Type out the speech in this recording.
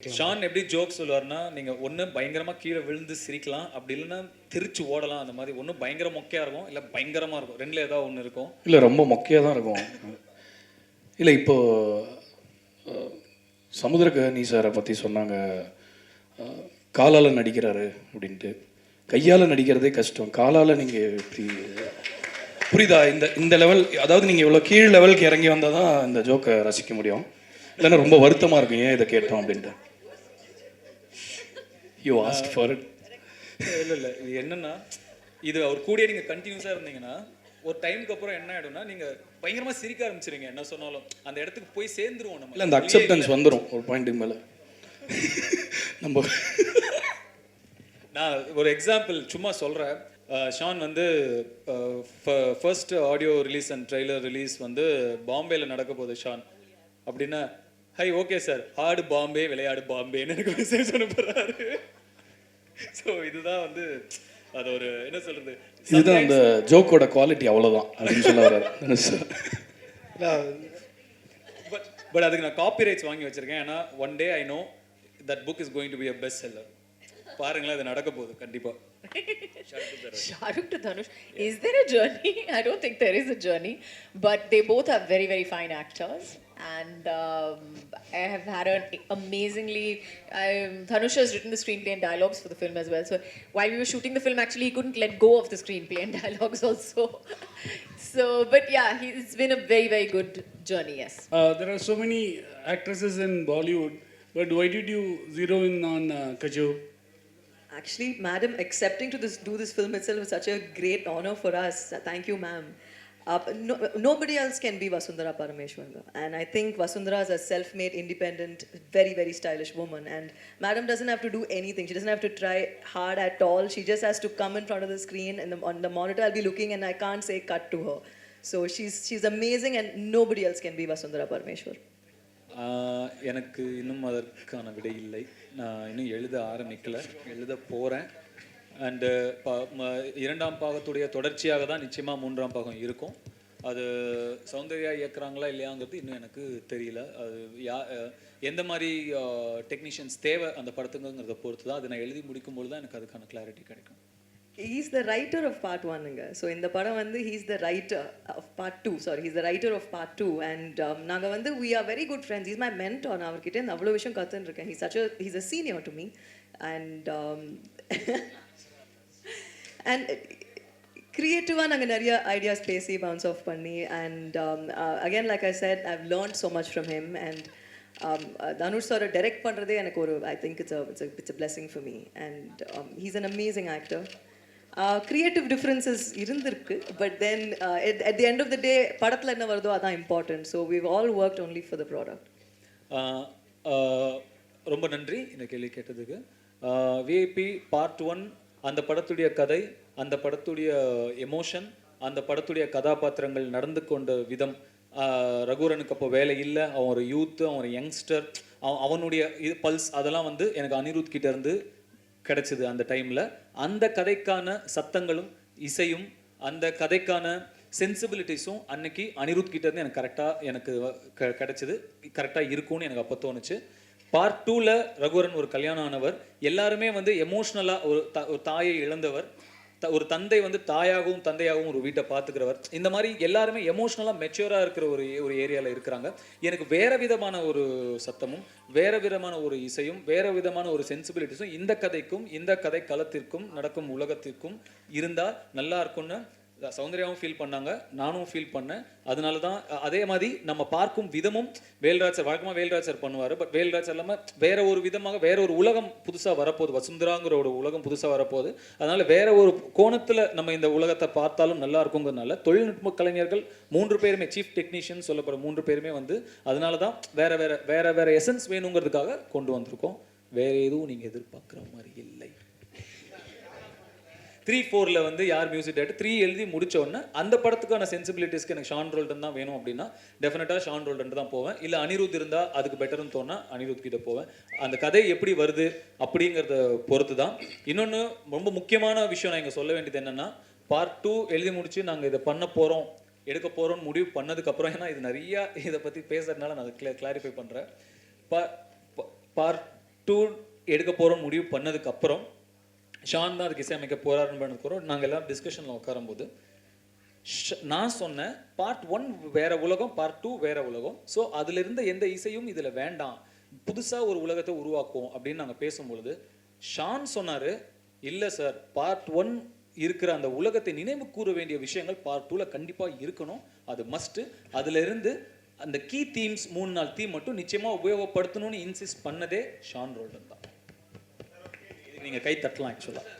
Shawn எப்படி joke சொல்லுவார்னா, நீங்க ஒண்ணு பயங்கரமா கீழ விழுந்து சிரிக்கலாம். அப்படி இல்லன்னா தெரிச்சு ஓடலாம். அந்த மாதிரி ஒண்ணு பயங்கர மொக்கையா இருக்கும். இல்ல பயங்கரமா இருக்கும். 2ல ஏதாவது ஒண்ணு இருக்கும். இல்லை ரொம்ப மொக்கையாக தான் இருக்கும். இல்லை இப்போ சமுத்திரகனி சாரை பற்றி சொன்னாங்க. காலால் நடிக்கிறாரு அப்படின்ட்டு. கையால் நடிக்கிறதே கஷ்டம். காலால் நீங்கள் இப்படி புரியுதா? இந்த இந்த லெவல், அதாவது நீங்கள் இவ்வளோ கீழ் லெவலுக்கு இறங்கி வந்தால் தான் இந்த ஜோக்கை ரசிக்க முடியும். இல்லைன்னா ரொம்ப வருத்தமாக இருக்கும், ஏன் இதை கேட்டோம் அப்படின்ட்டு. You asked for it. இல்லை இது என்னன்னா, இது அவர் கூடயே நீங்க கண்டினியூஸா இருந்தீங்கன்னா ஒரு டைமுக்கு அப்புறம் என்ன ஆயிடும்னா, நீங்க பயங்கரமா சிரிக்க ஆரம்பிச்சிருங்க. என்ன சொன்னாலும் அந்த இடத்துக்கு போய் சேர்ந்துருவோம் நம்ம. இல்லை அந்த அக்செப்டன்ஸ் வந்துடும் ஒரு பாயிண்ட்டுக்கு மேலே. நம்ம நான் ஒரு எக்ஸாம்பிள் சும்மா சொல்கிறேன். ஷான் வந்து first audio release and trailer release வந்து பாம்பேயில் நடக்க போகுது ஷான் அப்படின்னா, ஹை ஓகே சார், ஆடு பாம்பே விளையாடு பாம்பேன்னு எனக்கு மெசேஜ் அனுப்புறாரு. ஸோ இதுதான் வந்து அது ஒரு என்ன சொல்றது, இதுதான் அந்த ஜோக்கோட குவாலிட்டி, அவ்வளோதான் அப்படின்னு சொல்ல வர்றாரு சார். பட் அதுக்கு நான் காப்பிரைட்ஸ் வாங்கி வச்சிருக்கேன். ஏன்னா one day I know that book is going to be a best seller. பாருங்களேன், அது நடக்க போகுது கண்டிப்பா. Shahrukh to Dhanush, is there a journey? I don't think there is a journey, but they both are very, very fine actors, and I have had an amazingly. Dhanush has written the screenplay and dialogues for the film as well. So while we were shooting the film, actually he couldn't let go of the screenplay and dialogues also. So, but yeah, it's been a very, very good journey. Yes. There are so many actresses in Bollywood, but why did you zero in on Kajol? Actually, madam, accepting to do this film itself is such a great honor for us. Thank you, ma'am. Nobody else can be Vasundhara Parameshwaran. And I think Vasundhara is a self-made, independent, very, very stylish woman. And madam doesn't have to do anything. She doesn't have to try hard at all. She just has to come in front of the screen, and on the monitor I'll be looking and I can't say cut to her. So she's amazing, and nobody else can be Vasundhara Parameshwaran. எனக்கு இன்னும் அதற்கான விடை இல்லை. நான் இன்னும் எழுத ஆரம்பிக்கலை, எழுத போகிறேன். அண்டு இரண்டாம் பாகத்துடைய தொடர்ச்சியாக தான் நிச்சயமாக மூன்றாம் பாகம் இருக்கும். அது சௌந்தர்யா இயக்குறாங்களா இல்லையாங்கிறது இன்னும் எனக்கு தெரியல. அது எந்த மாதிரி டெக்னீஷியன்ஸ் தேவை அந்த படத்துங்கிறத பொறுத்து தான். அதை நான் எழுதி முடிக்கும்போது தான் எனக்கு அதுக்கான கிளாரிட்டி கிடைக்கும். He's the writer of part 1. So in the padam vandu he's the writer of part 2. Sorry, he's the writer of part 2, and naanga vandu we are very good friends. He's my mentor. Na avarkitte avlo vishayam kathurukken. He's a senior to me, and and creative naanga nariya ideas pesi bounce off panni, and again like I said, I've learned so much from him, and Dhanush sir direct பண்றதே எனக்கு ஒரு, I think it's a blessing for me, and he's an amazing actor. Creative differences இருந்திருக்கு, but then at the end of the day படத்துல என்ன வருதோ அதான் important. So we've all worked only for the product. ரொம்ப நன்றி இந்த கேள்வி கேட்டதுக்கு. விஐபி பார்ட் 1 அந்த படத்துடைய கதை, அந்த படத்துடைய எமோஷன், அந்த படத்துடைய கதாபாத்திரங்கள் நடந்து கொண்ட விதம், ரகுவரனுக்கு அப்போ வேலை இல்லை, அவன் ஒரு யூத்து, அவன் ஒரு யங்ஸ்டர், அவனுடைய இது பல்ஸ், அதெல்லாம் வந்து எனக்கு அனிருத் கிட்ட இருந்து கிடைச்சிது அந்த டைமில். அந்த கதைக்கான சத்தங்களும் இசையும் அந்த கதைக்கான சென்சிபிலிட்டிஸும் அன்னைக்கு அனிருத் கிட்ட இருந்து எனக்கு கரெக்டாக எனக்கு கிடைச்சிது, கரெக்டாக இருக்கும்னு எனக்கு அப்போ தோணுச்சு. பார்ட் 2ல் ரகுவரன் ஒரு கல்யாணம் ஆனவர், எல்லாருமே வந்து எமோஷ்னலாக ஒரு தாயை இழந்தவர், ஒரு தந்தை வந்து தாயாகவும் தந்தையாகவும் ஒரு வீட்டை பார்த்துக்கிறவர், இந்த மாதிரி எல்லாருமே எமோஷ்னலாக மெச்சூராக இருக்கிற ஒரு ஏரியாவில் இருக்கிறாங்க. எனக்கு வேறு விதமான ஒரு சத்தமும் வேறு விதமான ஒரு இசையும் வேறு விதமான ஒரு சென்சிபிலிட்டிஸும் இந்த கதைக்கும் இந்த கதை களத்திற்கும் நடக்கும் உலகத்திற்கும் இருந்தால் நல்லா இருக்கும்னு சௌந்தர்யாவும் ஃபீல் பண்ணாங்க, நானும் ஃபீல் பண்ணேன். அதனால தான் அதே மாதிரி நம்ம பார்க்கும் விதமும் வேல்ராஜ் சார் வழக்கமாக வேல்ராஜ் சார் பண்ணுவார், பட் வேல்ராஜ் சார் இல்லாமல் வேற ஒரு விதமாக வேற ஒரு உலகம் புதுசாக வரப்போகுது, வசுந்தராங்கிற ஒரு உலகம் புதுசாக வரப்போகுது. அதனால வேற ஒரு கோணத்தில் நம்ம இந்த உலகத்தை பார்த்தாலும் நல்லா இருக்குங்கிறதுனால தொழில்நுட்ப கலைஞர்கள் 3 பேருமே, சீஃப் டெக்னீஷியன் சொல்லப்படுற 3 பேருமே வந்து அதனால தான் வேற எசன்ஸ் வேணுங்கிறதுக்காக கொண்டு வந்திருக்கோம். வேற எதுவும் நீங்கள் எதிர்பார்க்குற மாதிரி இல்லை. 3-4ல் வந்து யார் மியூசிக் டைரக்டர் 3 எழுதி முடிச்ச உடனே அந்த படத்துக்கான சென்சிபிலிட்டிஸ்க்கு எனக்கு ஷான் ரோல்டன் தான் வேணும் அப்படின்னா டெஃபினட்டாக ஷான் ரோல்டன் தான் போவேன். இல்லை அனிருத் இருந்தால் அதுக்கு பெட்டர்னு தோணா அனிருத் கிட்ட போவேன். அந்த கதை எப்படி வருது அப்படிங்கிறத பொறுத்து தான். இன்னொன்று ரொம்ப முக்கியமான விஷயம் நான் இங்கே சொல்ல வேண்டியது என்னென்னா, பார்ட் 2 எழுதி முடிச்சு நாங்கள் இதை பண்ண போகிறோம் எடுக்க போகிறோம்னு முடிவு பண்ணதுக்கப்புறம், ஏன்னா இது நிறையா இதை பற்றி பேசுறதுனால நான் அதை கிளாரிஃபை பண்ணுறேன். பார்ட் 2 எடுக்க போகிறோம் முடிவு பண்ணதுக்கப்புறம் ஷான் தான் அதுக்கு இசையமைக்க போகிறாருன்னு பண்ணதுக்கப்புறம் நாங்கள் எல்லாம் டிஸ்கஷனில் உட்காரும்போது நான் சொன்னேன் பார்ட் 1 வேற உலகம், பார்ட் 2 வேற உலகம். ஸோ அதில் இருந்த எந்த இசையும் இதில் வேண்டாம், புதுசாக ஒரு உலகத்தை உருவாக்குவோம் அப்படின்னு நாங்கள் பேசும்பொழுது ஷான் சொன்னார், இல்லை சார், பார்ட் 1 இருக்கிற அந்த உலகத்தை நினைவு கூற வேண்டிய விஷயங்கள் பார்ட் 2ல கண்டிப்பாக இருக்கணும், அது மஸ்ட்டு. அதில் இருந்து அந்த கீ தீம்ஸ் 3-4 தீம் மட்டும் நிச்சயமாக உபயோகப்படுத்தணும்னு இன்சிஸ்ட் பண்ணதே ஷான் ரோல்டன் தான். நீங்கள் கை தட்டலாம் ஆக்சுவலாக.